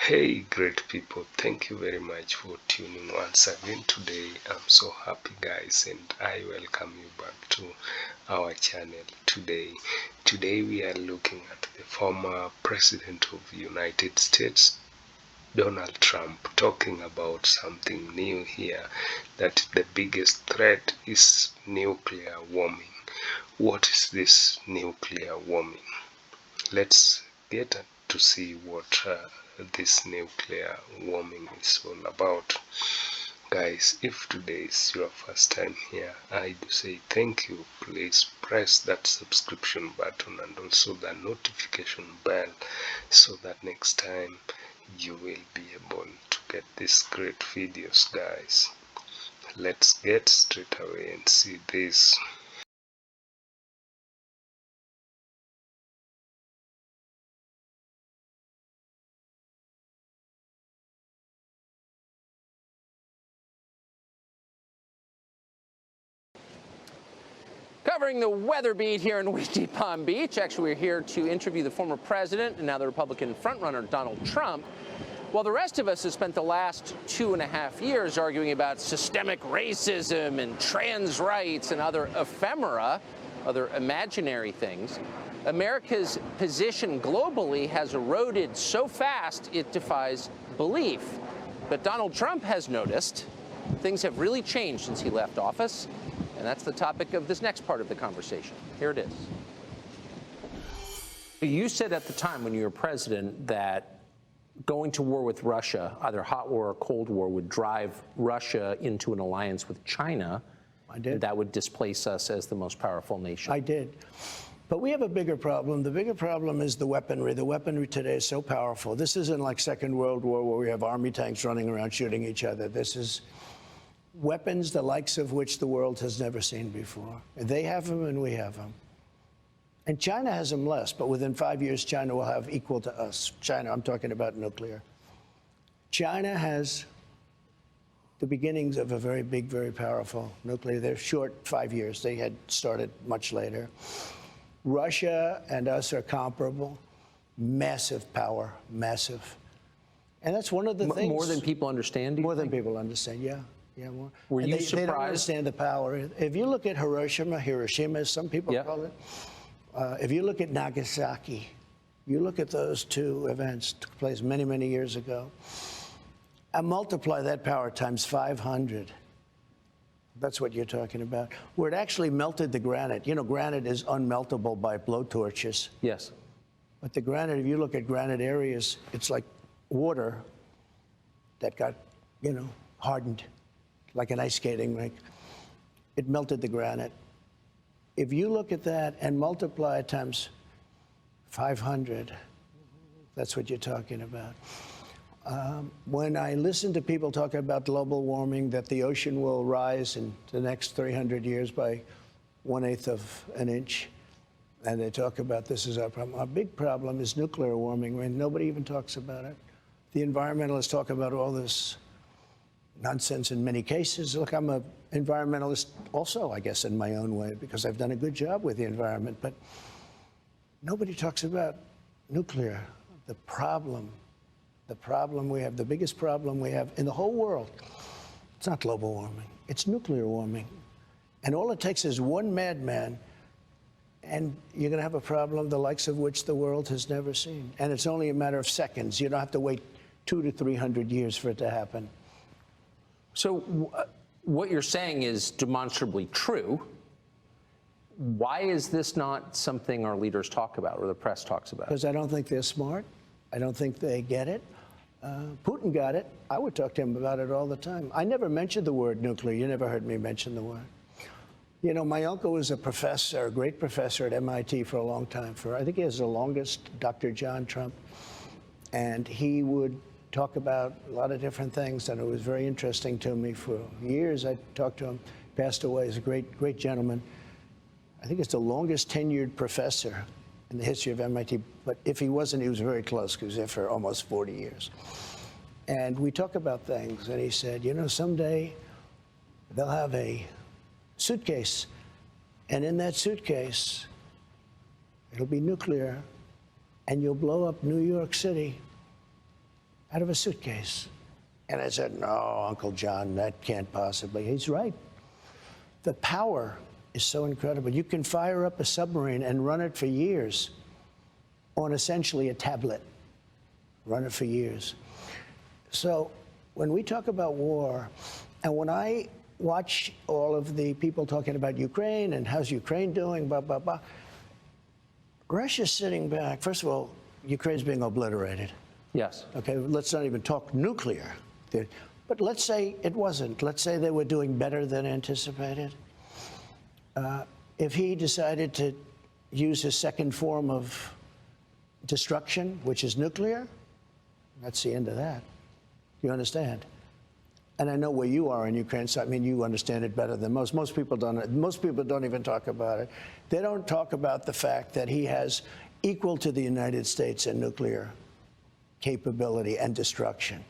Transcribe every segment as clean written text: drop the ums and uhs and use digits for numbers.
Hey, great people, thank you very much for tuning once again today. I'm so happy, guys, and I welcome you back to our channel today. Today, we are looking at the former President of the United States, Donald Trump, talking about something new here, that the biggest threat is nuclear warming. What is this nuclear warming? Let's get to see what this nuclear warming is all about. Guys, if today is your first time here, I do say thank you. Please press that subscription button and also the notification bell so that next time you will be able to get these great videos, guys. Let's get straight away and see this. Covering the weather beat here in windy Palm Beach. Actually, we're here to interview the former president and now the Republican frontrunner, Donald Trump. While the rest of us have spent the last 2.5 years arguing about systemic racism and trans rights and other ephemera, other imaginary things, America's position globally has eroded so fast it defies belief. But Donald Trump has noticed things have really changed since he left office. And that's the topic of this next part of the conversation. Here it is. You said at the time when you were president that going to war with Russia, either hot war or cold war, would drive Russia into an alliance with China. I did. That would displace us as the most powerful nation. I did. But we have a bigger problem. The bigger problem is the weaponry. The weaponry today is so powerful. This isn't like Second World War where we have army tanks running around shooting each other. This is weapons the likes of which the world has never seen before. They have them and we have them. And China has them less, but within 5 years, China will have equal to us. China, I'm talking about nuclear. China has the beginnings of a very big, very powerful nuclear. They're short 5 years. They had started much later. Russia and us are comparable. Massive power, massive. And that's one of the things. More than people understand? More than people understand, yeah. Yeah, more. Were you surprised? They don't understand the power. If you look at Hiroshima, as some people call it, if you look at Nagasaki, you look at those two events took place many, many years ago, and multiply that power times 500. That's what you're talking about. Where it actually melted the granite. You know, granite is unmeltable by blowtorches. Yes. But the granite, if you look at granite areas, it's like water that got, hardened, like an ice skating rink. It melted the granite. If you look at that and multiply it times 500, that's what you're talking about. When I listen to people talk about global warming, that the ocean will rise in the next 300 years by 1/8 of an inch, and they talk about this is our problem. Our big problem is nuclear warming, and nobody even talks about it. The environmentalists talk about all this nonsense in many cases. Look, I'm an environmentalist also, I guess, in my own way, because I've done a good job with the environment. But nobody talks about nuclear, the problem we have, the biggest problem we have in the whole world. It's not global warming. It's nuclear warming. And all it takes is one madman, and you're going to have a problem the likes of which the world has never seen. And it's only a matter of seconds. You don't have to wait 200 to 300 years for it to happen. So what you're saying is demonstrably true. Why is this not something our leaders talk about or the press talks about? Because I don't think they're smart. I don't think they get it. Putin got it. I would talk to him about it all the time. I never mentioned the word nuclear. You never heard me mention the word. You know, my uncle was a professor, a great professor at MIT for a long time. I think he has the longest, Dr. John Trump. And he would talk about a lot of different things, and it was very interesting to me. For years, I talked to him. Passed away. He's a great, great gentleman. I think it's the longest tenured professor in the history of MIT. But if he wasn't, he was very close, because he was there for almost 40 years. And we talk about things, and he said, you know, someday they'll have a suitcase, and in that suitcase, it'll be nuclear, and you'll blow up New York City, out of a suitcase. And I said, no, Uncle John, that can't possibly. He's right. The power is so incredible. You can fire up a submarine and run it for years on essentially a tablet. Run it for years. So when we talk about war, and when I watch all of the people talking about Ukraine and how's Ukraine doing, blah, blah, blah, Russia's sitting back. First of all, Ukraine's being obliterated. Yes. Okay, let's not even talk nuclear. But let's say it wasn't. Let's say they were doing better than anticipated. If he decided to use his second form of destruction, which is nuclear, that's the end of that. You understand? And I know where you are in Ukraine, so I mean, you understand it better than most. Most people don't. Most people don't even talk about it. They don't talk about the fact that he has equal to the United States in nuclear capability and destruction.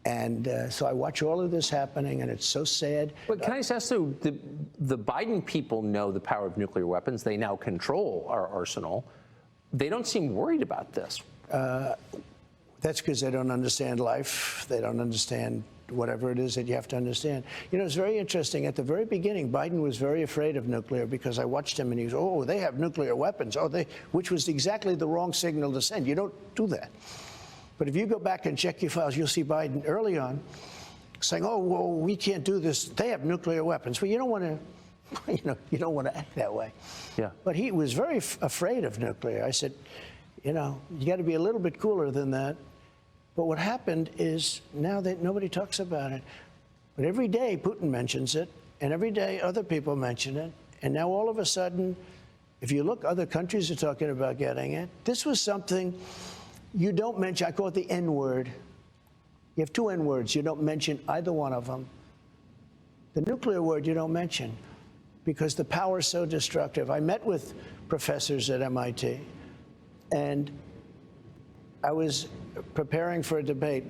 And so I watch all of this happening, and it's so sad. But can I just ask, though, the Biden people know the power of nuclear weapons. They now control our arsenal. They don't seem worried about this. That's because they don't understand life. They don't understand whatever it is that you have to understand. You know, it's very interesting. At the very beginning, Biden was very afraid of nuclear because I watched him and he was, oh, they have nuclear weapons. Oh, which was exactly the wrong signal to send. You don't do that. But if you go back and check your files, you'll see Biden early on saying, oh, well, we can't do this. They have nuclear weapons. Well, you don't want to, you don't want to act that way. Yeah. But he was very afraid of nuclear. I said, you got to be a little bit cooler than that. But what happened is now that nobody talks about it. But every day Putin mentions it, and every day other people mention it. And now all of a sudden, if you look, other countries are talking about getting it. This was something you don't mention. I call it the N word. You have two N words. You don't mention either one of them. The nuclear word you don't mention because the power is so destructive. I met with professors at MIT, and I was preparing for a debate.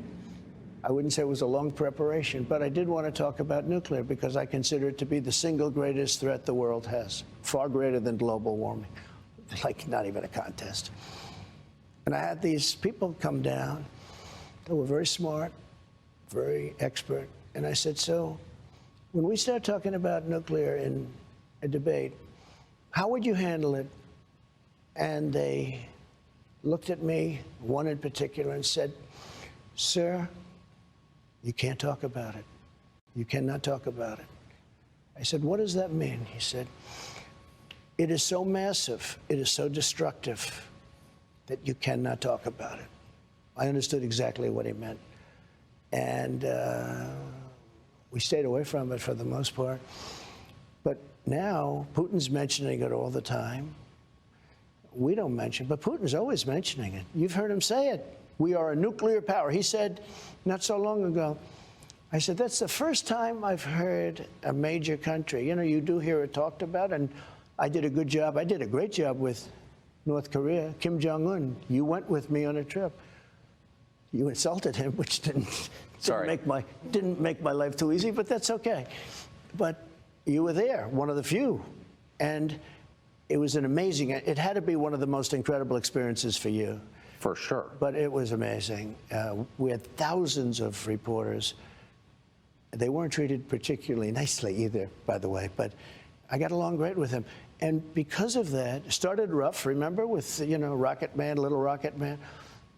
I wouldn't say it was a long preparation, but I did want to talk about nuclear because I consider it to be the single greatest threat the world has, far greater than global warming, like not even a contest. And I had these people come down that were very smart, very expert, and I said, so when we start talking about nuclear in a debate, how would you handle it? And they looked at me, one in particular, and said, sir, you can't talk about it. You cannot talk about it. I said, what does that mean? He said, it is so massive, it is so destructive that you cannot talk about it. I understood exactly what he meant. And we stayed away from it for the most part. But now Putin's mentioning it all the time. We don't mention, but Putin's always mentioning it. You've heard him say it. We are a nuclear power. He said not so long ago, I said, that's the first time I've heard a major country. You do hear it talked about, and I did a good job. I did a great job with North Korea, Kim Jong-un. You went with me on a trip. You insulted him, which didn't make my life too easy, but that's okay. But you were there, one of the few. And it was an amazing, it had to be one of the most incredible experiences for you. For sure. But it was amazing. We had thousands of reporters. They weren't treated particularly nicely either, by the way, but I got along great with him. And because of that, it started rough, remember, with, Rocket Man, Little Rocket Man?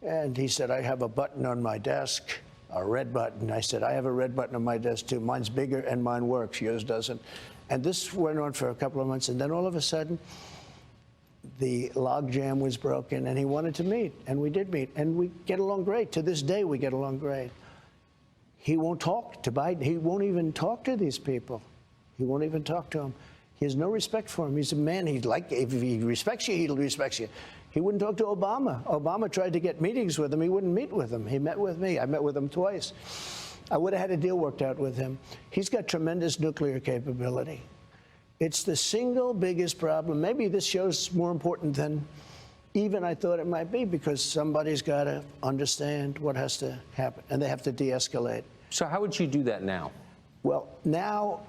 And he said, I have a button on my desk, a red button. I said, I have a red button on my desk too. Mine's bigger and mine works, yours doesn't. And this went on for a couple of months, and then all of a sudden, the logjam was broken, and he wanted to meet, and we did meet, and we get along great. To this day, we get along great. He won't talk to Biden. He won't even talk to these people. He won't even talk to them. He has no respect for him. He's a man. If he respects you, he'll respect you. He wouldn't talk to Obama. Obama tried to get meetings with him. He wouldn't meet with him. He met with me. I met with him twice. I would have had a deal worked out with him. He's got tremendous nuclear capability. It's the single biggest problem. Maybe this show's more important than even I thought it might be, because somebody's got to understand what has to happen, and they have to de-escalate. So how would you do that now? Well, now,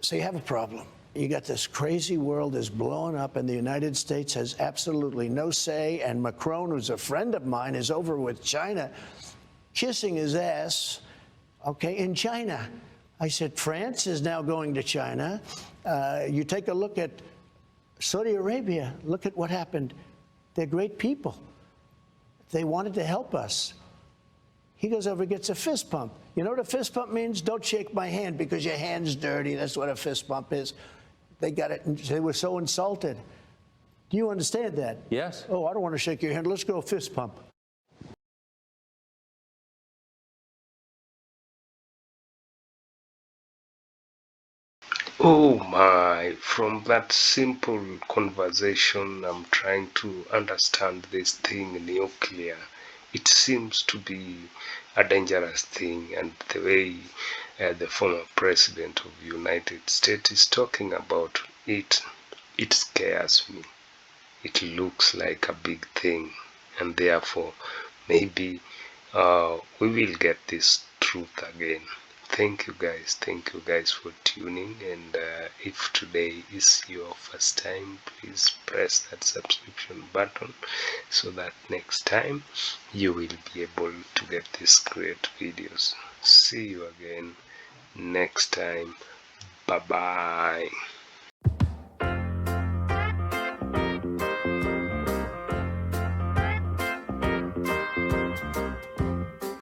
so you have a problem. You got this crazy world is blowing up, and the United States has absolutely no say, and Macron, who's a friend of mine, is over with China. kissing his ass, okay, in China. I said, France is now going to China. You take a look at Saudi Arabia, look at what happened. They're great people. They wanted to help us. He goes over and gets a fist pump. You know what a fist pump means? Don't shake my hand because your hand's dirty. That's what a fist pump is. They got it, and they were so insulted. Do you understand that? Yes. Oh, I don't want to shake your hand. Let's go fist pump. Oh my, from that simple conversation, I'm trying to understand this thing, nuclear. It seems to be a dangerous thing, and the way the former president of the United States is talking about it, it scares me. It looks like a big thing, and therefore maybe we will get this truth again. Thank you guys for tuning, and if today is your first time, please press that subscription button so that next time you will be able to get these great videos. See you again next time. Bye bye.